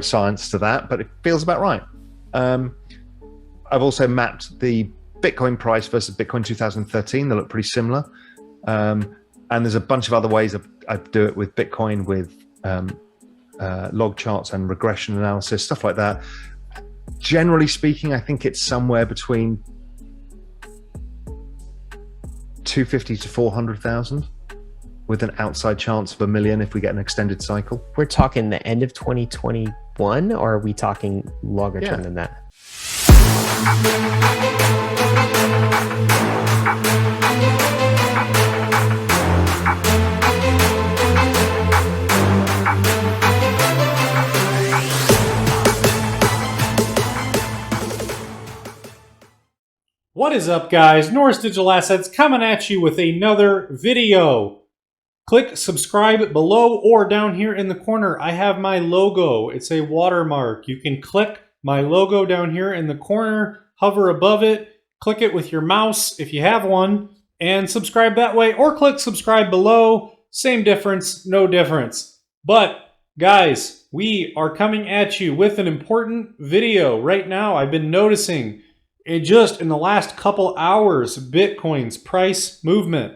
science to that, but it feels about right. I've also mapped the Bitcoin price versus Bitcoin 2013. They look pretty similar. And there's a bunch of other ways I do it with Bitcoin, with log charts and regression analysis, stuff like that. Generally speaking, I think it's somewhere between 250 to 400,000, with an outside chance of 1 million if we get an extended cycle. We're talking the end of 2021, or are we talking longer term than that? What is up, guys? Norris Digital Assets coming at you with another video. Click subscribe below or down here in the corner. I have my logo. It's a watermark. You can click my logo down here in the corner, hover above it, click it with your mouse if you have one, and subscribe that way, or click subscribe below. Same difference, no difference. But guys, we are coming at you with an important video. Right now, I've been noticing just in the last couple hours, Bitcoin's price movement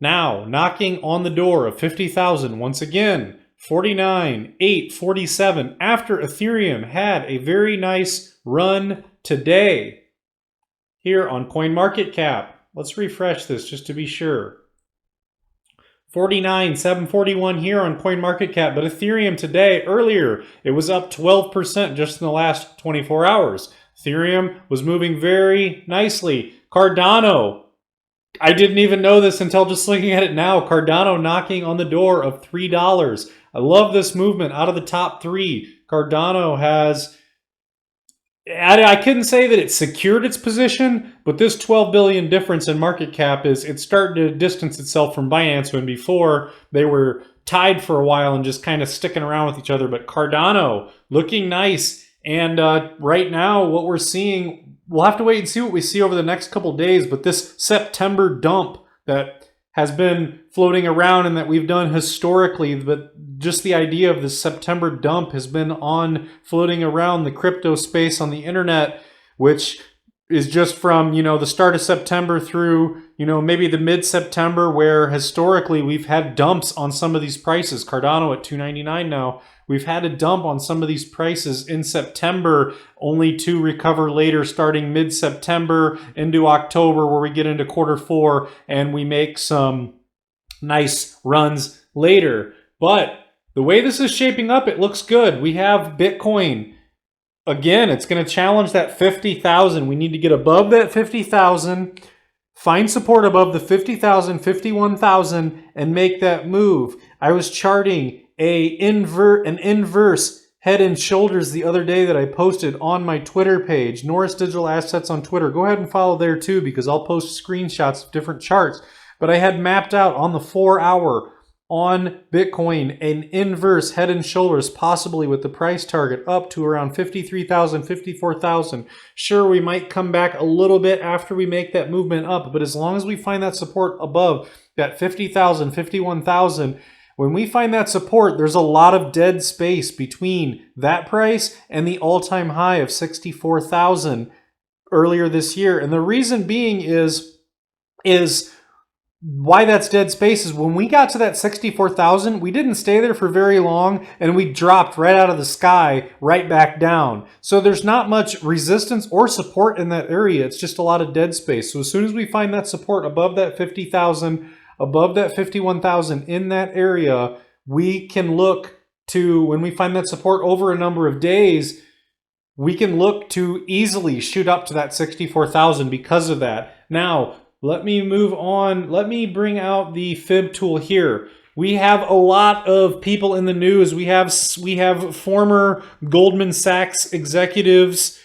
now knocking on the door of 50,000 once again. 49,847 after Ethereum had a very nice run today here on CoinMarketCap. Let's refresh this just to be sure. 49,741 here on CoinMarketCap, but Ethereum today, earlier, it was up 12% just in the last 24 hours. Ethereum was moving very nicely. Cardano, I didn't even know this until just looking at it now. Cardano knocking on the door of $3. I love this movement out of the top three. Cardano has, I couldn't say that it secured its position, but this 12 billion difference in market cap is, it's starting to distance itself from Binance, when before they were tied for a while and just kind of sticking around with each other. But Cardano looking nice. And right now, what we're seeing, we'll have to wait and see what we see over the next couple days, but this September dump that has been floating around and that we've done historically, but just the idea of the September dump has been floating around the crypto space on the internet, which is just from, the start of September through, maybe the mid-September, where historically we've had dumps on some of these prices. Cardano at $2.99 now. We've had a dump on some of these prices in September, only to recover later, starting mid-September into October, where we get into Q4 and we make some nice runs later. But the way this is shaping up, it looks good. We have Bitcoin. Again, it's going to challenge that 50,000. We need to get above that 50,000, find support above the 50,000, 51,000, and make that move. I was charting an inverse head and shoulders the other day that I posted on my Twitter page, Norris Digital Assets on Twitter. Go ahead and follow there too, because I'll post screenshots of different charts. But I had mapped out on the 4-hour on Bitcoin an inverse head and shoulders, possibly with the price target up to around 53,000, 54,000. Sure, we might come back a little bit after we make that movement up, but as long as we find that support above that 50,000, 51,000, when we find that support, there's a lot of dead space between that price and the all-time high of 64,000 earlier this year. And the reason being is why that's dead space is when we got to that 64,000, we didn't stay there for very long, and we dropped right out of the sky, right back down. So there's not much resistance or support in that area. It's just a lot of dead space. So as soon as we find that support above that 50,000, above that 51,000 in that area, we can look to, when we find that support over a number of days, we can look to easily shoot up to that 64,000 because of that. Now, let me move on. Let me bring out the fib tool here. We have a lot of people in the news. We have former Goldman Sachs executives,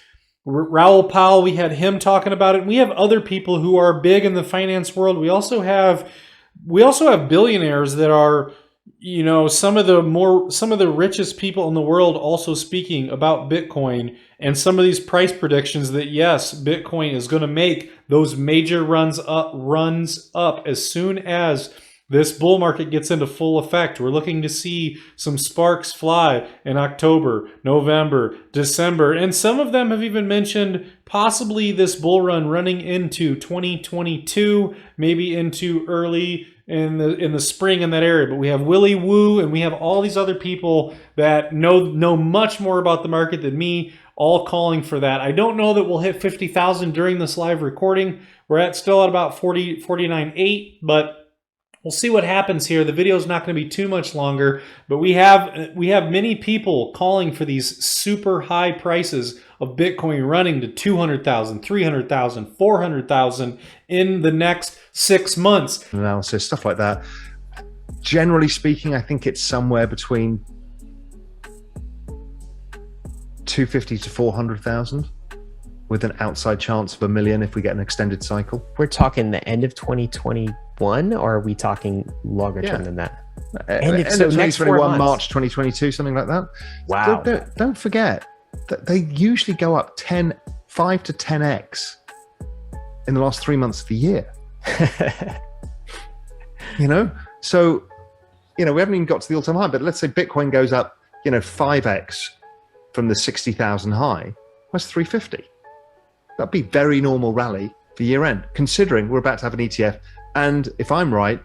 Raoul Pal, we had him talking about it. We have other people who are big in the finance world. We also have billionaires that are, some of the richest people in the world also speaking about Bitcoin and some of these price predictions that yes, Bitcoin is going to make those major runs up as soon as this bull market gets into full effect. We're looking to see some sparks fly in October, November, December, and some of them have even mentioned possibly this bull run running into 2022, maybe into early in the spring in that area. But we have Willy Woo and we have all these other people that know much more about the market than me, all calling for that. I don't know that we'll hit 50,000 during this live recording. We're still at about 49.8, but we'll see what happens here. The video is not going to be too much longer, but we have many people calling for these super high prices of Bitcoin running to 200,000, 300,000, 400,000 in the next 6 months. Analysis, stuff like that. Generally speaking, I think it's somewhere between 250 to 400,000 with an outside chance of 1 million if we get an extended cycle. We're talking the end of 2021, or are we talking longer term than that? End of 2021, March 2022, something like that. Wow. Don't forget that they usually go up 5 to 10x in the last 3 months of the year. So we haven't even got to the all-time high, but let's say Bitcoin goes up 5x from the 60,000 high. That's 350. That'd be very normal rally for year end, considering we're about to have an ETF. And if I'm right,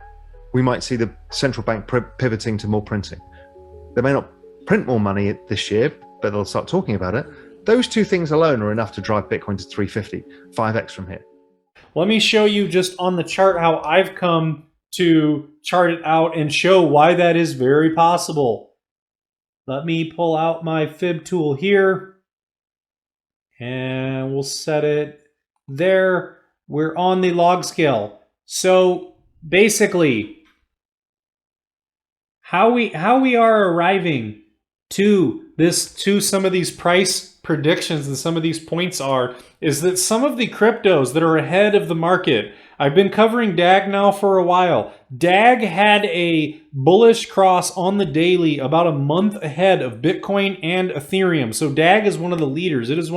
we might see the central bank pivoting to more printing. They may not print more money this year, but they'll start talking about it. Those two things alone are enough to drive Bitcoin to 350, 5x from here. Let me show you just on the chart how I've come to chart it out and show why that is very possible. Let me pull out my fib tool here. And we'll set it there. We're on the log scale. So basically, how we are arriving to some of these price predictions and some of these points is that some of the cryptos that are ahead of the market. I've been covering DAG now for a while. DAG had a bullish cross on the daily about a month ahead of Bitcoin and Ethereum. So DAG is one of the leaders. It is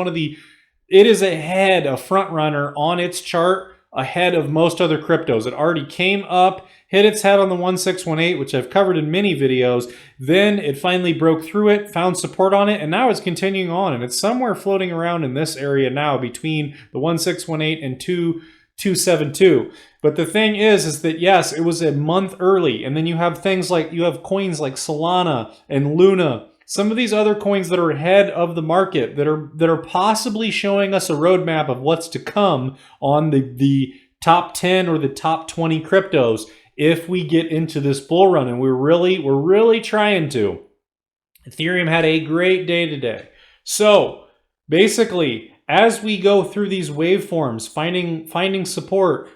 ahead, a front runner on its chart ahead of most other cryptos. It already came up, hit its head on the 1618, which I've covered in many videos. Then it finally broke through it, found support on it, and now it's continuing on. And it's somewhere floating around in this area now between the 1618 and 272. But the thing is that yes, it was a month early. And then you have coins like Solana and Luna, some of these other coins that are ahead of the market that are possibly showing us a roadmap of what's to come on the top 10 or the top 20 cryptos if we get into this bull run. And we're really trying to. Ethereum had a great day today. So basically, as we go through these waveforms, finding support,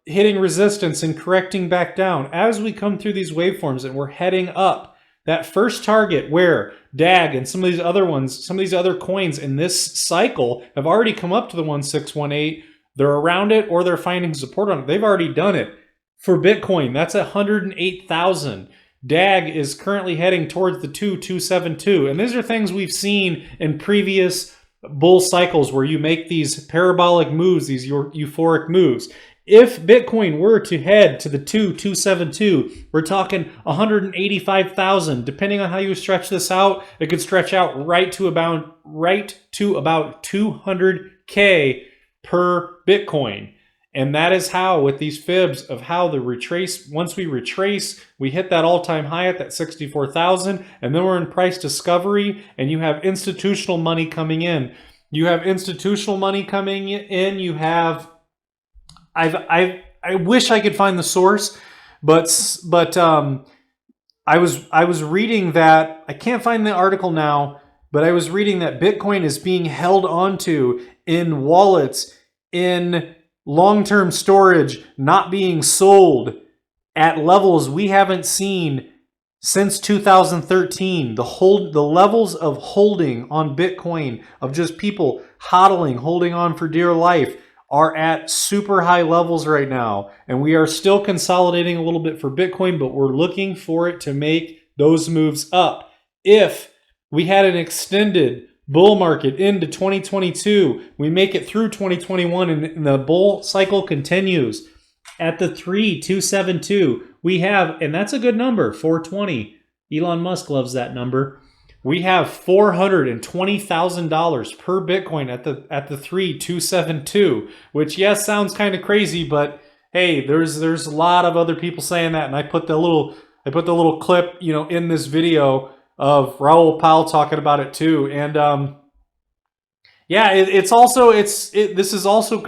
hitting resistance and correcting back down, as we come through these waveforms and we're heading up, that first target where DAG and some of these other ones, some of these other coins in this cycle have already come up to the 1618, they're around it or they're finding support on it. They've already done it. For Bitcoin, that's 108,000. DAG is currently heading towards the 272. And these are things we've seen in previous bull cycles where you make these parabolic moves, these euphoric moves. If Bitcoin were to head to the 272, we're talking 185,000. Depending on how you stretch this out, it could stretch out right to about 200K per Bitcoin. And that is how, with these fibs of how the retrace, once we retrace, we hit that all-time high at that 64,000, and then we're in price discovery, and you have institutional money coming in. You have institutional money coming in. You have, I wish I could find the source, but I was reading that, I can't find the article now, but I was reading that Bitcoin is being held onto in wallets, in long-term storage, not being sold at levels we haven't seen since 2013. The levels of holding on Bitcoin, of just people hodling, holding on for dear life, are at super high levels right now. And we are still consolidating a little bit for Bitcoin, but we're looking for it to make those moves up. If we had an extended bull market into 2022, we make it through 2021 and the bull cycle continues, at the 3,272, we have, and that's a good number, 420. Elon Musk loves that number. We have $420,000 per Bitcoin at the 3,272, which yes sounds kind of crazy, but hey, there's a lot of other people saying that, and I put the little clip, you know, in this video of Raoul Pal talking about it too, and yeah, this is also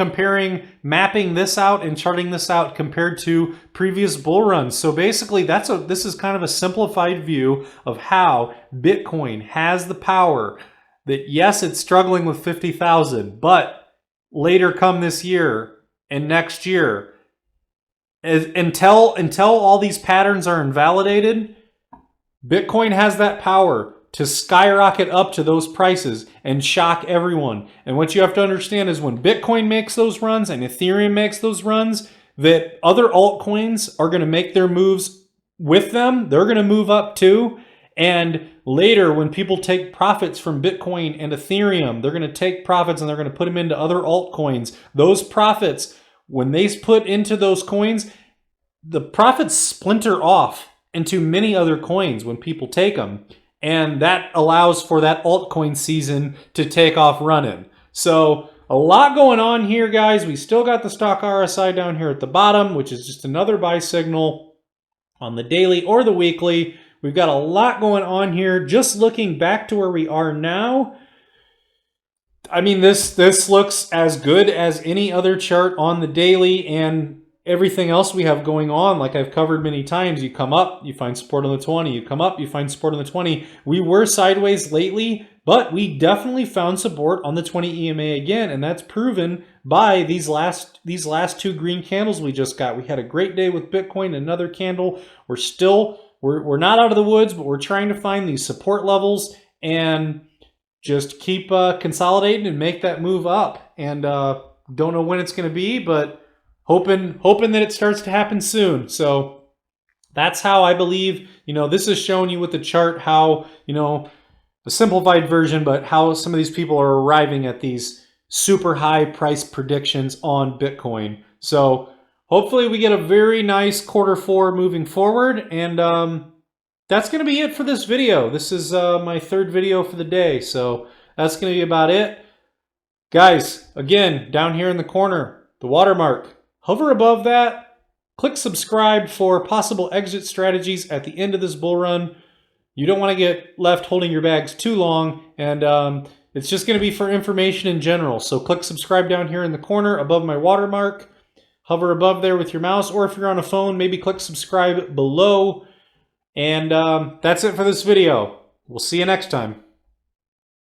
mapping this out and charting this out compared to previous bull runs. So basically, this is kind of a simplified view of how Bitcoin has the power that, yes, it's struggling with 50,000, but later come this year and next year, until all these patterns are invalidated, Bitcoin has that power to skyrocket up to those prices and shock everyone. And what you have to understand is when Bitcoin makes those runs and Ethereum makes those runs, that other altcoins are going to make their moves with them. They're going to move up too. And later, when people take profits from Bitcoin and Ethereum, they're going to take profits and they're going to put them into other altcoins. Those profits, when they put into those coins, the profits splinter off into many other coins when people take them. And that allows for that altcoin season to take off running. So a lot going on here, guys. We still got the stock RSI down here at the bottom, which is just another buy signal on the daily or the weekly. We've got a lot going on here. Just looking back to where we are now, I mean, this looks as good as any other chart on the daily, and everything else we have going on, like I've covered many times, you come up, you find support on the 20, you come up, you find support on the 20. We were sideways lately, but we definitely found support on the 20 EMA again, and that's proven by these last two green candles we just got. We had a great day with Bitcoin, another candle. We're not out of the woods, but we're trying to find these support levels and just keep consolidating and make that move up. And don't know when it's going to be, but hoping that it starts to happen soon. So that's how I believe, you know, this is showing you with the chart how, you know, a simplified version, but how some of these people are arriving at these super high price predictions on Bitcoin. So hopefully we get a very nice Q4 moving forward. And that's going to be it for this video. This is my third video for the day. So that's going to be about it. Guys, again, down here in the corner, the watermark. Hover above that, click subscribe for possible exit strategies at the end of this bull run. You don't want to get left holding your bags too long, and it's just going to be for information in general. So click subscribe down here in the corner above my watermark. Hover above there with your mouse, or if you're on a phone, maybe click subscribe below. And that's it for this video. We'll see you next time.